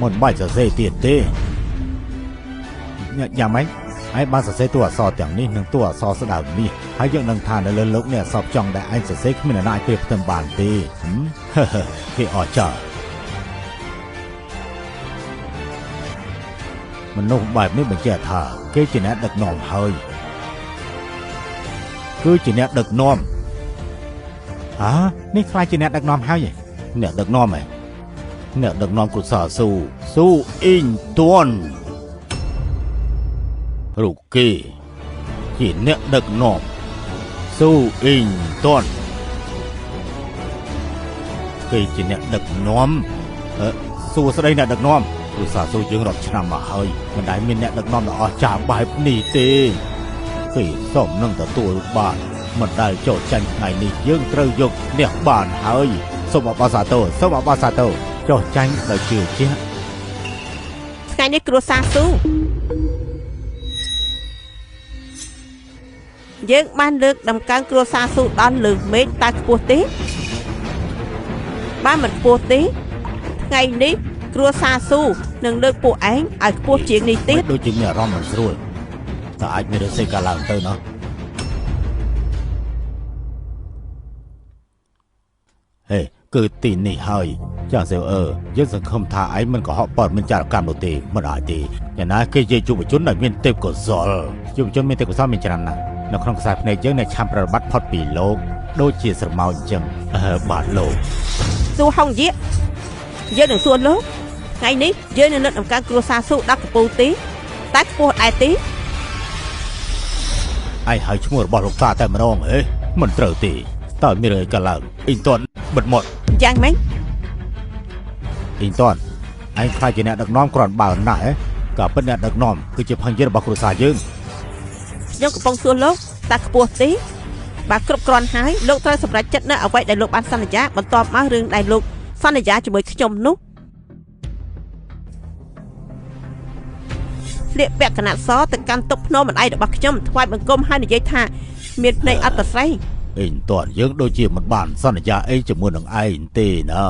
มันใบจะเสียตีนเต้อย่างไหมไอ้บ้านเสียตัวซออย่างนี้หนึ่งตัวซอสดาวนี่ให้ยังนังทานในเลือดลุกเนี่ยสอบจองได้ไอ้เสียขึ้นมาหน้าเปรียบเต็มบานตีเฮ้อที่ออจ่ามันนุ่มแบบนี้เป็นแก่ท่าเกี่ยจีเนตดักนอมเฮยคือจีเนตดักนอมนี่ใครจีเนตดักนอมเฮยเนี่ยดักนอมไหมเนี่ยดักนอมกุศลสู้อินตวนลูกกี้จีเนตดักนอมสู้อินตวนกี้จีเนตดักนอมสู้สไลเนี่ยดักนอมกุศลสู้ยังรบชนะมาเฮยมันได้มีเนี่ยดักนอมแต่ออกจากใบนี่ตีกี้ส้มนั่งแต่ตัวลูกบ้านมันได้โจทย์จันไงนี่ยังเตยยกเนี่ยบ้านเฮยสมบัติศาสตร์โตโจทย์จันได้เชื่อเชี่ยไงนี่ครัวซาซูយើងបានលើកដំកើងគ្រួសារស៊ូដល់លើមេឃតើខ្ពស់ទេបានមិនខ្ពស់ទេថ្ងៃនេះគ្រួសារស៊ូនឹងលើកពួកឯងឲ្យខ្ពស់ជាងនេះទៀតដូចជាមានអារម្មណ៍មិនស្រួលតែអាចមានរឿងផ្សេងកើតឡើងទៅណោះហេគឺទីនេះហើយចាសយើងសង្ឃឹមថាឯងមិនក៏ហក់ប៉តមិនចារកម្មនោះទេមិនអាចទេយ៉ាងណាគេជាយុវជនដែលមានទេពកោសលយុវជនមានទេពកោសលមានច្រើនណាស់នៅក្នុងខ្សែភ្នែកយើងនៅឆាំប្របាត់ផុតពីលោកដូចជាស្រមោចអញ្ចឹងបាទលោកស៊ូហុងយាយើងនឹងសួរលោកថ្ងៃនេះយើងនឹងនឹកដំកើងគ្រួសារស៊ូដាក់កំពូលទេតែខ្ពស់ដែរទេឯងហើយឈ្មោះរបស់លោកតាតែម្ដងមិនត្រូវទេតើមានរឿងកើតឡើងអ៊ីនតនបិទមាត់យ៉ាងម៉េចអ៊ីនតនឯងខ្លាចជាអ្នកដឹកនាំគ្រាន់បើណាស់ក៏ពិតអ្នកដឹកនាំគឺជាផាំងយិនរបស់គ្រួសារយើងខ្ញុំកំពុងសួរលោកតើខ្ពស់ទេបើគ្រប់គ្រាន់ហើយលោកត្រូវសម្រេចចិត្តនៅអ្វីដែលលោកបានសន្យាបន្ទាប់មករឿងដែលលោកសន្យាជាមួយខ្ញុំនោះស្លៀកពាក់កណាត់សទៅកាន់តុភ្នំម្ដាយរបស់ខ្ញុំថ្វាយបង្គំហើយនិយាយថាមានភ្នែកអត្តស្រ័យអ៊ីនតនយើងដូចជាមិនបានសន្យាអីជាមួយនឹងឯងទេណា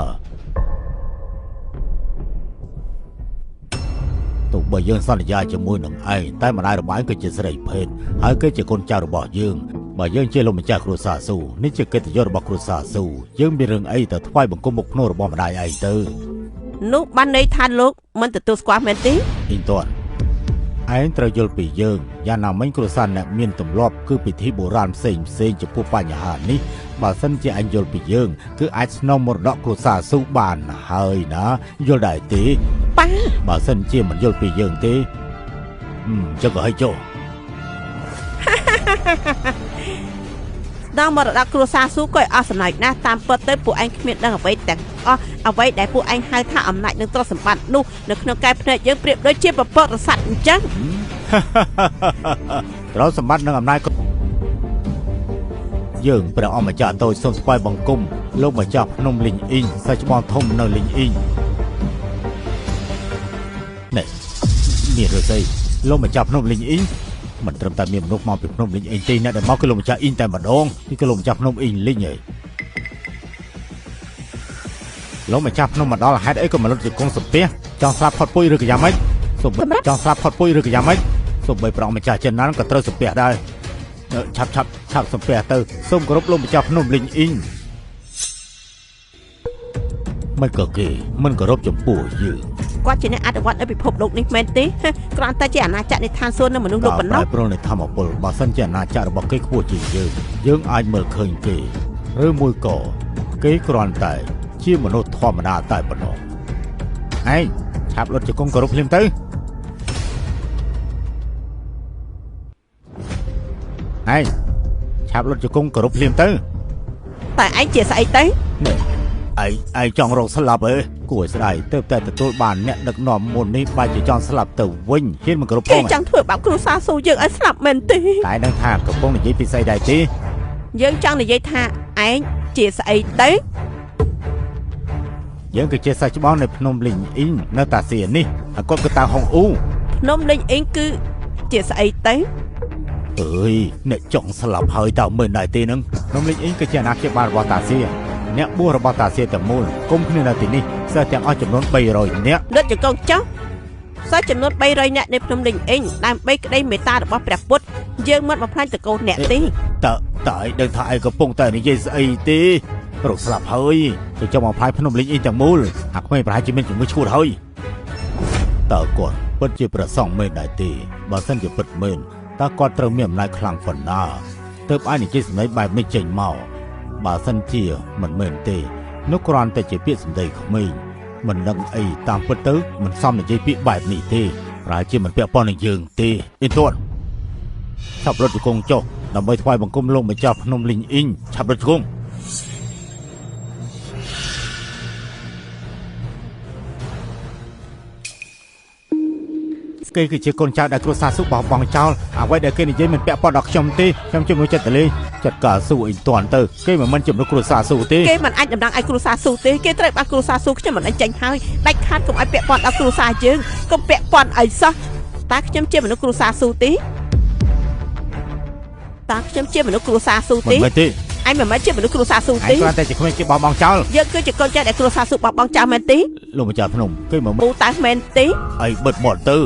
ទោះបីយើងសន្យាជាមួយនឹងឯងតែម្ដាយរបស់ឯងគឺជាស្រីភេទហើយគេជាកូនចៅរបស់យើងបើយើងជាលោកម្ចាស់គ្រួសារស៊ូនេះជាកិត្តិយសរបស់គ្រួសារស៊ូយើងមានរឿងអីទៅថ្វាយបង្គំមុខភ្នំរបស់ម្ដាយឯងទៅនោះបានន័យថាលោកមិនទទួលស្គាល់មែនទេអ៊ីនតនឯងត្រូវយល់ពីយើងយ៉ាងណាមិញគ្រួសារអ្នកមានទម្លាប់គឺពិធីបុរាណផ្សេងចំពោះបញ្ហានេះបើសិនជាឯងយល់ពីយើងគឺអាចស្នំមរតកគ្រួសារស៊ូបានហើយណាយល់ដែរទេប៉ាបើសិនជាមិនយល់ពីយើងទេចឹងក៏ឲ្យចុះដល់មរតកគ្រួសារស៊ូក៏អស់សំណើចណាស់តាមពិតទៅពួកឯងគ្មានដឹងអ្វីទាំងអស់អ្វីដែលពួកឯងហៅថាអំណាចនិងទ្រព្យសម្បត្តិនោះនៅក្នុងកែភ្នែកយើងប្រៀបដូចជាពពករស័ត្វអញ្ចឹងទ្រព្យសម្បត្តិនិងអំណាចយើងព្រះអម្ចាស់តូចសូមថ្វាយបង្គំលោកម្ចាស់ភ្នំលីងអ៊ីងសាច់ច្បងធំនៅលីងអ៊ីងនេះមានរឿងស្អីលោកម្ចាស់ភ្នំលីងអ៊ីងមិនត្រឹមតែមានមនុស្សមកពីភ្នំលីងអ៊ីងទេអ្នកដែលមកគឺលោកម្ចាស់អ៊ីងតែម្ដងនេះគឺលោកម្ចាស់ភ្នំអ៊ីងលីងហីលោកម្ចាស់ភ្នំមកដល់ហេតុអីក៏មកលុតជង្គង់សំពះចង់ស្លាប់ផុតពុយឬក៏យ៉ាងម៉េចសូមចង់ស្លាប់ផុតពុយឬក៏យ៉ាងម៉េចសូមបីព្រះម្ចាស់ចិនណានក៏ត្រូវសំពះដែរឆាប់សំពះទៅសូមគោរពលោកម្ចាស់ភ្នំលីងអ៊ីងមិនក៏គេមិនគោរពចំពោះយើងគាត់ជាអ្នកអនុវត្តនៅពិភពលោកនេះមែនទេគ្រាន់តែជាអាណាចក្រនៃឋានសួគ៌នៅមនុស្សលោកប៉ុណ្ណោះប្រលនៃធម្មពលបើសិនជាអាណាចក្ររបស់គេខ្ពស់ជាងយើងអាចមើលឃើញគេឬមួយក៏គេគ្រាន់តែជាមនុស្សធម្មតាតែប៉ុណ្ណោះឯងឆាប់លុតជង្គង់គោរពភ្លាមទៅឯងឆាប់លុតជង្គង់គោរពភ្លាមទៅតែឯងជាស្អីទៅឯងចង់រកស្លាប់ហ៎គួរស្ដាយទៅតែទទួលបានអ្នកដឹកនាំមុននេះបែរជាចង់ស្លាប់ទៅវិញហ៊ានមិនគោរពផងគេចង់ធ្វើបាបគ្រួសារស៊ូយើងឲ្យស្លាប់មែនទេតែដឹងថាកំពុងនិយាយពីស្អីដែរទេយើងចង់និយាយថាឯងជាស្អីទៅយើងគឺជាសាច់ច្បងនៅភ្នំលីងអ៊ីងនៅតាសៀនេះគាត់គឺតាហុងអ៊ូភ្នំលីងអ៊ីងគឺជាស្អីទៅអើយអ្នកចង់ស្លាប់ហើយតើមិនដែរទេនឹងភ្នំលីងអ៊ីងគឺជាអាណាព្យាបាលរបស់តាសៀ អ្នកបួសរបស់តាសៀទាំងមូលគុំគ្នានៅទីនេះសិស្សទាំងអស់ចំនួន300នាក់ ដុតជាកូនចោះសិស្សចំនួន300នាក់នៅភ្នំលីងអ៊ីងដើម្បីក្តីមេត្តារបស់ព្រះពុទ្ធយើងមិនបំផ្លាញតកូលអ្នកទេ តើឯងដឹងថាឯងកំពុងតែនិយាយស្អីទេរកស្លាប់ហើយទៅចង់បំផ្លាញភ្នំលីងអ៊ីងទាំងមូលអាក្មេងប្រហែលជាមានជំងឺឈួតហើយតើគាត់ពិតជាព្រះសង្ឃមែនដែរទេបើសិនជាពិតមែនតើគាត់ត្រូវមានអំណាចខ្លាំងប៉ុណ្ណាទើបឯងនិយាយសម្ដីបែបនេះចេញមកបើសិនជាមិនមែនទេនោះគ្រាន់តែជាពាក្យសម្ដីក្មេងមិនដឹងអីតាមពិតទៅមិនសមនិយាយពាក្យបែបនេះទេប្រហែលជាមិនពាក់ព័ន្ធនឹងយើងទេអ៊ីនទាន់ឆាប់រត់ជង្គង់ចុះដើម្បីថ្វាយបង្គំលោកម្ចាស់ភ្នំលីងអ៊ីងឆាប់រត់ជង្គង់គេគឺជាកូនចៅដែលគ្រួសារស៊ូបោះបង់ចោលអ្វីដែលគេនិយាយមិនពាក់ព័ន្ធដល់ខ្ញុំទេខ្ញុំជាមួយចិត្តតលេចាត់ការស៊ូអ៊ីនទាន់ទៅគេមិនជំរុញគ្រួសារស៊ូទេគេមិនអាចតំណងឲ្យគ្រួសារស៊ូទេគេត្រូវបានគ្រួសារស៊ូខ្ញុំមិនអាចចេញហើយដាច់ខាតកុំឲ្យពាក់ព័ន្ធដល់គ្រួសារយើងកុំពាក់ព័ន្ធអីសោះតើខ្ញុំជាមនុស្សគ្រួសារស៊ូទេតើខ្ញុំជាមនុស្សគ្រួសារស៊ូទេមិនទេអញមិនមែនជាមនុស្សគ្រួសារស៊ូទេគ្រាន់តែជាក្មេងគេបោះបង់ចោលយើងគឺជាកូនចៅដែលគ្រួសារស៊ូបោះបង់ចោលមែនទេលោកម្ចាស់ភ្នំគេមិនពូតើមែនទេអីបិទមាត់ទៅ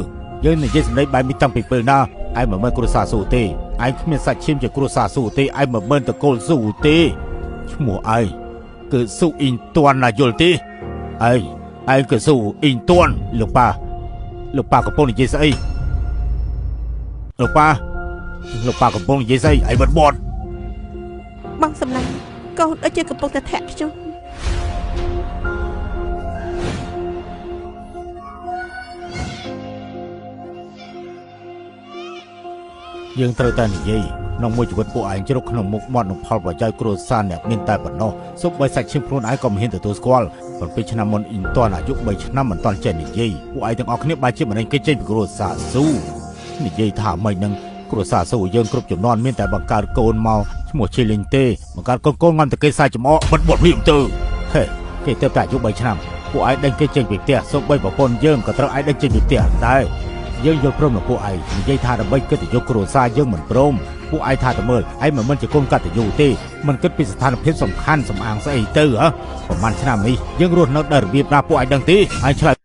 យើងនិយាយសម្ដីបែបនេះតាំងពីពេលណាឯងមិនមែនគ្រួសារស៊ូទេឯងគ្មានសាច់ឈាមជាគ្រួសារស៊ូទេឯងមិនមែនតកូលស៊ូទេឈ្មោះឯងគឺស៊ូអ៊ីនទាន់ណាយល់ទេឯងគឺស៊ូអ៊ីនទាន់លោកប៉ាកំពុងនិយាយស្អីលោកប៉ាកំពុងនិយាយស្អីឯងបិទមាត់បងសម្លាញ់កូនដូចជាកំពុងតែធាក់ខ្ញុំយើងត្រូវតែនិយាយក្នុងមួយជីវិតពួកឯងជ្រុកក្នុងមុខមាត់នឹងផលប្រយោជន៍គ្រួសារអ្នកមានតែប៉ុណ្ណោះសូម្បីសាច់ឈាមខ្លួនឯងក៏មិនហ៊ានទទួលស្គាល់7ឆ្នាំមុនអ៊ីនទាន់អាយុ3ឆ្នាំមិនទាន់ចេះនិយាយពួកឯងទាំងអស់គ្នាបែរជាមិនឯងគេចេញពីគ្រួសារស៊ូនិយាយថាម៉េចនឹងគ្រួសារស៊ូយើងគ្រប់ចំនួនមានតែបង្កើតកូនមកឈ្មោះឈីលីងទេបង្កើតកូនងាំតែគេសាយចំអកបិទមាត់ព្រាមទៅហេគេទៅតែអាយុ3ឆ្នាំពួកឯងដេញគេចេញពីផ្ទះសូម្បីប្រពន្ធយើងក៏ត្រូវឯងដេញចេញពីផ្ទះដែរយើងយល់ព្រមនឹងពួកឯងនិយាយថាដើម្បីកិត្តិយសគ្រួសារយើងមិនព្រមពួកឯងថាទៅមើលឯងមិនជាកូនកតញ្ញូទេមិនគិតពីស្ថានភាពសំខាន់សំអាងស្អីទៅហ៎ប្រហែលឆ្នាំនេះយើងរស់នៅដោយរបៀបណាពួកឯងដឹងទេឯងឆ្លើយ